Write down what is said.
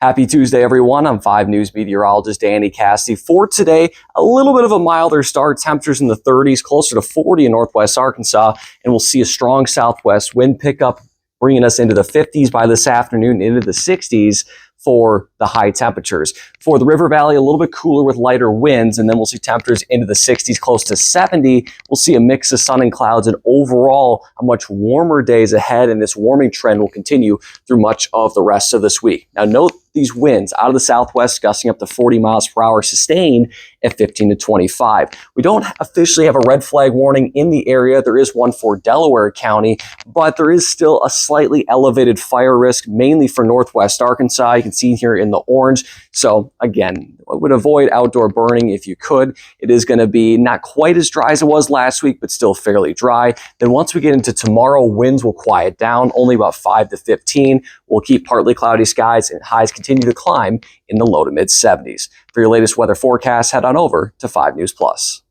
Happy Tuesday, everyone. I'm 5 News meteorologist Danny Cassidy. For today, a little bit of a milder start. Temperatures in the 30s, closer to 40 in northwest Arkansas, and we'll see a strong southwest wind pickup, bringing us into the 50s by this afternoon, into the 60s for the high temperatures. For the River Valley, a little bit cooler with lighter winds, and then we'll see temperatures into the 60s, close to 70. We'll see a mix of sun and clouds, and overall, a much warmer days ahead, and this warming trend will continue through much of the rest of this week. Now, note these winds out of the southwest gusting up to 40 miles per hour, sustained at 15 to 25. We don't officially have a red flag warning in the area. There is one for Delaware County, but there is still a slightly elevated fire risk, mainly for northwest Arkansas. You can see here in the orange. So again, I would avoid outdoor burning if you could. It is going to be not quite as dry as it was last week, but still fairly dry. Then once we get into tomorrow, winds will quiet down, only about 5 to 15. We'll keep partly cloudy skies, and highs continue to climb in the low to mid 70s. For your latest weather forecast, head on over to 5 News Plus.